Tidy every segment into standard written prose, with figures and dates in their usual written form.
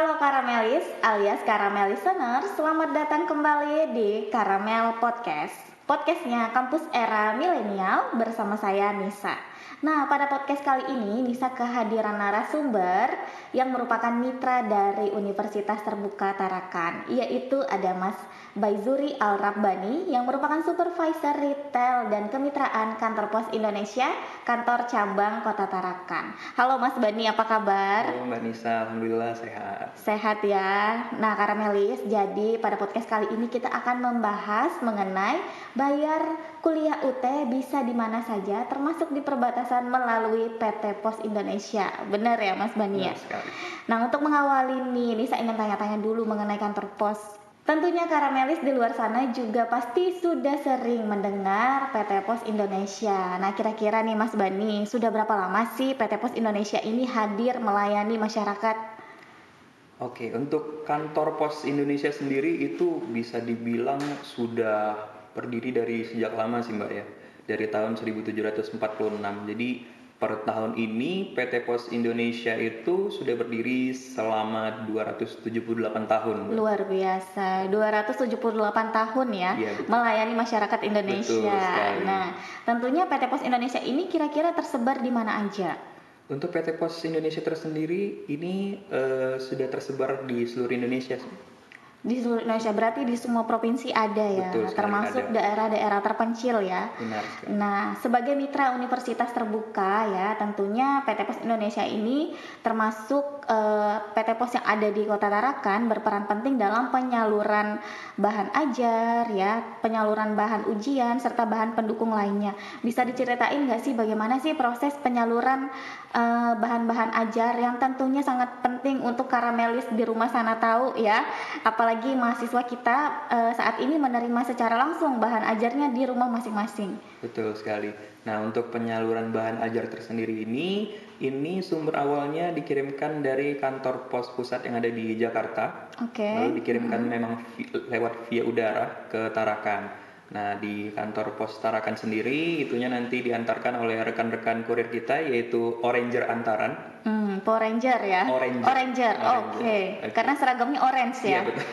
Halo Karamelis alias Karamel Listener, selamat datang kembali di Karamel Podcast. Podcastnya Kampus Era Milenial bersama saya Nisa. Nah, pada podcast kali ini Nisa kehadiran narasumber yang merupakan mitra dari Universitas Terbuka Tarakan, yaitu ada Mas Baizuri Al-Rabbani yang merupakan Supervisor Retail dan Kemitraan Kantor Pos Indonesia, Kantor Cabang Kota Tarakan. Halo Mas Bani, apa kabar? Halo Mbak Nisa, Alhamdulillah sehat. Sehat ya. Nah, Karamelis, jadi pada podcast kali ini kita akan membahas mengenai bayar kuliah UT bisa di mana saja, termasuk di perbatasan melalui PT Pos Indonesia. Benar ya, Mas Bani ya? Benar sekali. Nah, untuk mengawali nih, Nisa ingin tanya-tanya dulu mengenai kantor pos. Tentunya Karamelis di luar sana juga pasti sudah sering mendengar PT Pos Indonesia. Nah, kira-kira nih Mas Bani, sudah berapa lama sih PT Pos Indonesia ini hadir melayani masyarakat? Oke, untuk kantor pos Indonesia sendiri itu bisa dibilang sudah berdiri dari sejak lama sih Mbak ya. Dari tahun 1746. Jadi per tahun ini PT Pos Indonesia itu sudah berdiri selama 278 tahun. Mbak. Luar biasa, 278 tahun ya, Iya, betul. melayani masyarakat Indonesia. Betul sekali. Nah, tentunya PT Pos Indonesia ini kira-kira tersebar di mana aja? Untuk PT Pos Indonesia tersendiri ini sudah tersebar di seluruh Indonesia. Di seluruh Indonesia, berarti di semua provinsi ada ya, Betul sekali, termasuk ada. daerah-daerah terpencil ya. Benar sekali. Nah, sebagai mitra universitas terbuka ya, tentunya PT Pos Indonesia ini termasuk PT Pos yang ada di Kota Tarakan berperan penting dalam penyaluran bahan ajar ya, penyaluran bahan ujian serta bahan pendukung lainnya. Bisa diceritain nggak sih bagaimana sih proses penyaluran bahan-bahan ajar yang tentunya sangat penting untuk Karamelis di rumah sana tahu ya, apalagi mahasiswa kita saat ini menerima secara langsung bahan ajarnya di rumah masing-masing. Betul sekali. Nah, untuk penyaluran bahan ajar tersendiri ini sumber awalnya dikirimkan dari kantor pos pusat yang ada di Jakarta. Oke. Lalu dikirimkan memang lewat via udara ke Tarakan. Nah, di kantor pos Tarakan sendiri itunya nanti diantarkan oleh rekan-rekan kurir kita yaitu Oranger Antaran. Power Ranger ya. Oranger. Oke. Karena seragamnya orange ya. Iya, betul.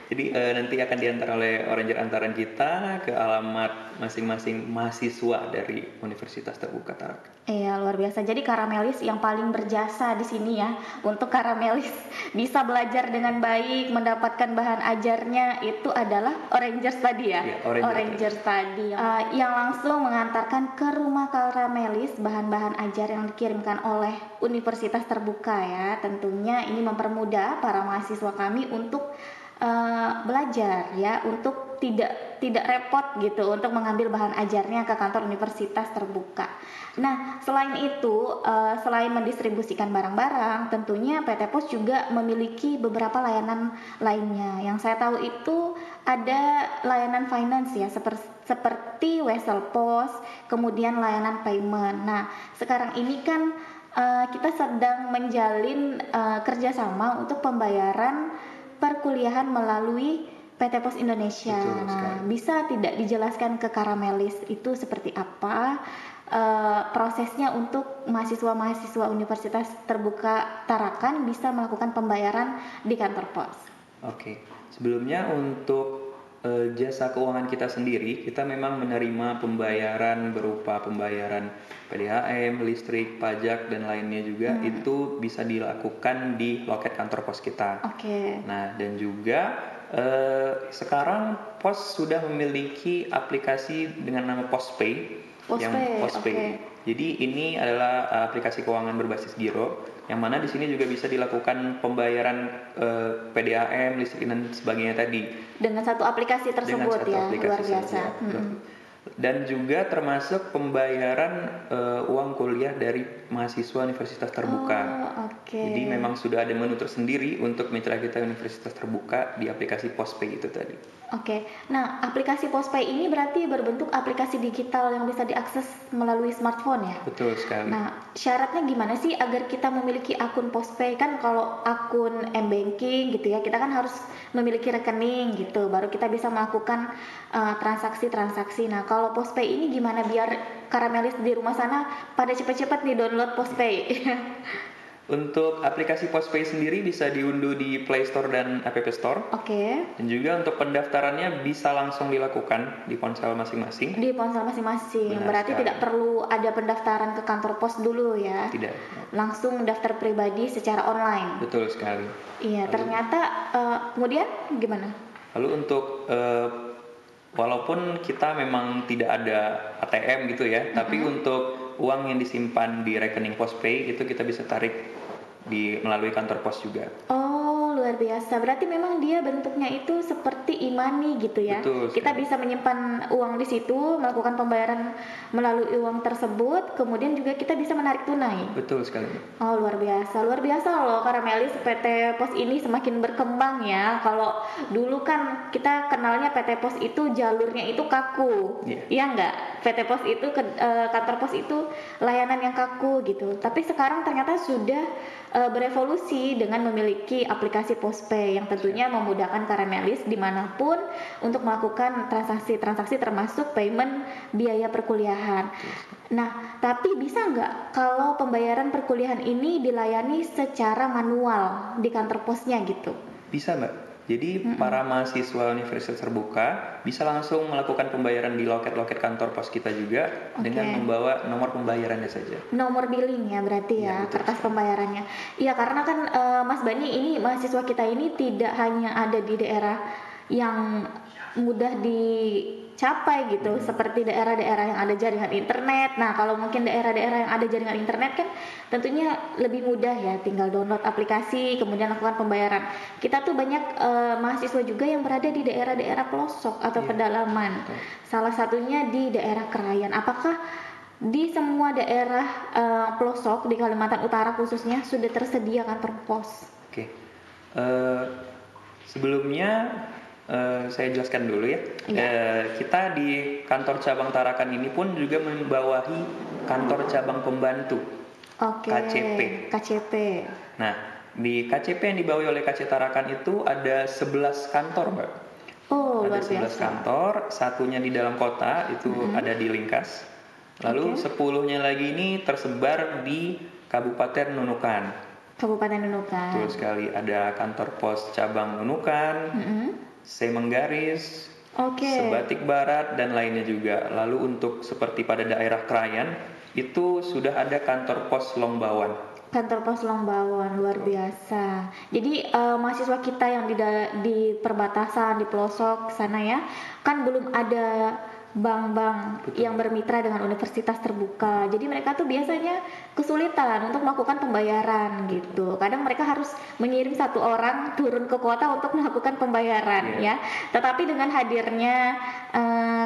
Jadi nanti akan diantar oleh Oranger Antaran kita ke alamat masing-masing mahasiswa dari Universitas Terbuka Tarakan. Iya, luar biasa. Jadi Karamelis yang paling berjasa di sini ya, untuk Karamelis bisa belajar dengan baik, mendapatkan bahan ajarnya itu adalah Orangers tadi ya. Iya, Orangers tadi yang langsung mengantarkan ke rumah Karamelis bahan-bahan ajar yang dikirimkan oleh Universitas Terbuka ya. Tentunya ini mempermudah para mahasiswa kami untuk belajar ya, untuk tidak repot gitu untuk mengambil bahan ajarnya ke kantor Universitas Terbuka. Nah, selain itu, selain mendistribusikan barang-barang, tentunya PT Pos juga memiliki beberapa layanan lainnya. Yang saya tahu itu ada layanan finance ya, seperti Wesel Pos, kemudian layanan payment. Nah, sekarang ini kan kita sedang menjalin kerjasama untuk pembayaran perkuliahan melalui PT Pos Indonesia. Betul, nah, bisa tidak dijelaskan ke Karamelis itu seperti apa prosesnya untuk mahasiswa-mahasiswa Universitas Terbuka Tarakan bisa melakukan pembayaran di kantor pos? Oke. Sebelumnya untuk jasa keuangan kita sendiri, kita memang menerima pembayaran berupa pembayaran PDHM, listrik, pajak dan lainnya juga itu bisa dilakukan di loket kantor pos kita. Oke. Nah, dan juga sekarang pos sudah memiliki aplikasi dengan nama Postpay. Postpay. Okay. Jadi ini adalah aplikasi keuangan berbasis giro, yang mana di sini juga bisa dilakukan pembayaran PDAM, listrik dan sebagainya tadi. Dengan satu aplikasi tersebut ya, luar biasa. Dan juga termasuk pembayaran uang kuliah dari mahasiswa Universitas Terbuka. Okay. Jadi memang sudah ada menu tersendiri untuk mitra kita Universitas Terbuka di aplikasi Postpay itu tadi. Oke. Nah, aplikasi Postpay ini berarti berbentuk aplikasi digital yang bisa diakses melalui smartphone ya? Betul sekali. Nah, syaratnya gimana sih agar kita memiliki akun Postpay? Kan kalau akun M-Banking gitu ya, kita kan harus memiliki rekening gitu, baru kita bisa melakukan transaksi-transaksi. Nah, kalau Postpay ini gimana biar Karamelis di rumah sana pada cepat-cepat nih download Postpay? Untuk aplikasi Postpay sendiri bisa diunduh di Play Store dan App Store. Oke. Dan juga untuk pendaftarannya bisa langsung dilakukan di ponsel masing-masing. Di ponsel masing-masing. Benar Berarti sekali. tidak perlu ada pendaftaran ke kantor pos dulu ya. Tidak. Langsung daftar pribadi secara online. Betul sekali. Iya, ternyata kemudian gimana? Lalu untuk walaupun kita memang tidak ada ATM gitu ya, tapi untuk uang yang disimpan di rekening Postpay itu kita bisa tarik melalui kantor pos juga. Oh, luar biasa. Berarti memang dia bentuknya itu seperti e-money gitu ya. Betul sekali. Kita bisa menyimpan uang di situ, melakukan pembayaran melalui uang tersebut, kemudian juga kita bisa menarik tunai. Betul sekali. Oh, luar biasa loh Karamelis. PT Pos ini semakin berkembang ya. Kalau dulu kan kita kenalnya PT Pos itu jalurnya itu kaku. Iya enggak? PT Pos itu kantor pos itu layanan yang kaku gitu. Tapi sekarang ternyata sudah berevolusi dengan memiliki aplikasi Postpay yang tentunya memudahkan Karamelis dimanapun untuk melakukan transaksi-transaksi termasuk payment biaya perkuliahan. Nah, tapi bisa nggak kalau pembayaran perkuliahan ini dilayani secara manual di kantor posnya gitu? Bisa Mbak. Jadi para mahasiswa Universitas Terbuka bisa langsung melakukan pembayaran di loket-loket kantor pos kita juga dengan membawa nomor pembayarannya saja. Nomor billing ya berarti ya, kertas pembayarannya. Iya, karena kan Mas Bani ini mahasiswa kita ini tidak hanya ada di daerah yang mudah dicapai gitu, seperti daerah-daerah yang ada jaringan internet. Nah, kalau mungkin daerah-daerah yang ada jaringan internet kan tentunya lebih mudah ya, tinggal download aplikasi kemudian lakukan pembayaran. Kita tuh banyak mahasiswa juga yang berada di daerah-daerah pelosok atau pedalaman. Salah satunya di daerah Krayan. Apakah di semua daerah pelosok di Kalimantan Utara khususnya sudah tersedia kantor pos? Oke. Sebelumnya saya jelaskan dulu ya. Kita di kantor cabang Tarakan ini pun juga membawahi kantor cabang pembantu. KCP. Nah, di KCP yang dibawahi oleh KC Tarakan itu ada 11 kantor, Mbak. Oh, ada luar 11 biasa. kantor, satunya di dalam kota itu ada di Lingkas. Lalu 10-nya lagi ini tersebar di Kabupaten Nunukan. Betul sekali, ada kantor pos cabang Nunukan, Semenggaris, Sebatik Barat dan lainnya juga. Lalu untuk seperti pada daerah Krayan itu sudah ada kantor pos Longbawan. Kantor pos Longbawan, luar biasa. Jadi mahasiswa kita yang di perbatasan, di pelosok sana ya, kan belum ada bank-bank yang bermitra dengan universitas terbuka. Jadi mereka tuh biasanya kesulitan untuk melakukan pembayaran gitu. Kadang mereka harus mengirim satu orang turun ke kota untuk melakukan pembayaran ya. Tetapi dengan hadirnya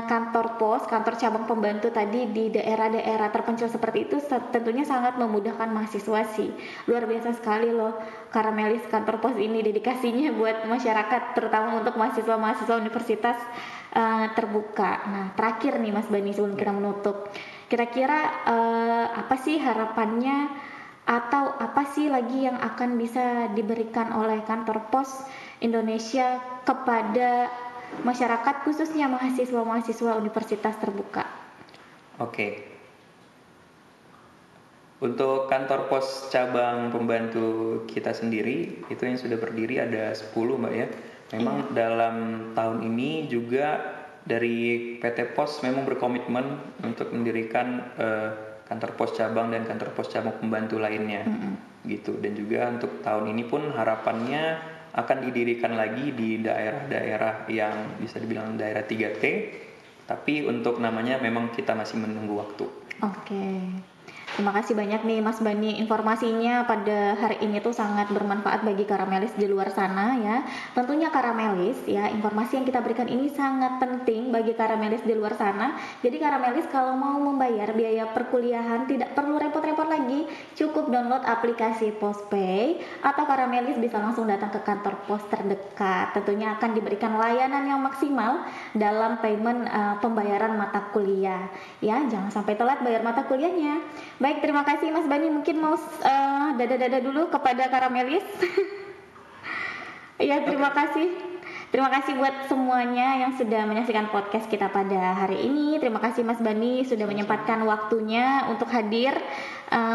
kantor pos, kantor cabang pembantu tadi di daerah-daerah terpencil seperti itu tentunya sangat memudahkan mahasiswa sih. Luar biasa sekali loh Karamelis kantor pos ini, dedikasinya buat masyarakat terutama untuk mahasiswa-mahasiswa universitas terbuka. Nah, terakhir nih Mas Bani sebelum kita menutup, kira-kira apa sih harapannya atau apa sih lagi yang akan bisa diberikan oleh kantor pos Indonesia kepada masyarakat khususnya mahasiswa-mahasiswa universitas terbuka? Oke. Untuk kantor pos cabang pembantu kita sendiri itu yang sudah berdiri ada 10 Mbak ya. Memang dalam tahun ini juga dari PT Pos memang berkomitmen untuk mendirikan kantor pos cabang dan kantor pos cabang pembantu lainnya gitu. Dan juga untuk tahun ini pun harapannya akan didirikan lagi di daerah-daerah yang bisa dibilang daerah 3T, tapi untuk namanya memang kita masih menunggu waktu. Oke. Terima kasih banyak nih Mas Bani, informasinya pada hari ini tuh sangat bermanfaat bagi Karamelis di luar sana ya. Tentunya Karamelis ya, informasi yang kita berikan ini sangat penting bagi Karamelis di luar sana. Jadi Karamelis kalau mau membayar biaya perkuliahan tidak perlu repot-repot lagi, cukup download aplikasi Postpay atau Karamelis bisa langsung datang ke kantor pos terdekat. Tentunya akan diberikan layanan yang maksimal dalam payment pembayaran mata kuliah. Ya, jangan sampai telat bayar mata kuliahnya. Baik, terima kasih Mas Bani. Mungkin mau dada-dada dulu kepada Karamelis. Ya, terima kasih. Terima kasih buat semuanya yang sudah menyaksikan podcast kita pada hari ini. Terima kasih Mas Bani sudah menyempatkan waktunya untuk hadir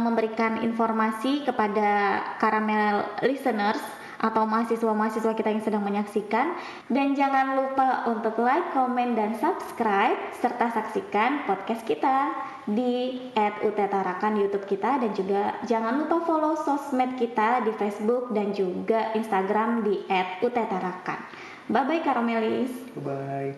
memberikan informasi kepada Karamel listeners atau mahasiswa-mahasiswa kita yang sedang menyaksikan. Dan jangan lupa untuk like, komen, dan subscribe serta saksikan podcast kita di @uttarakan YouTube kita, dan juga jangan lupa follow sosmed kita di Facebook dan juga Instagram di @uttarakan. Bye bye Karamelis. Bye.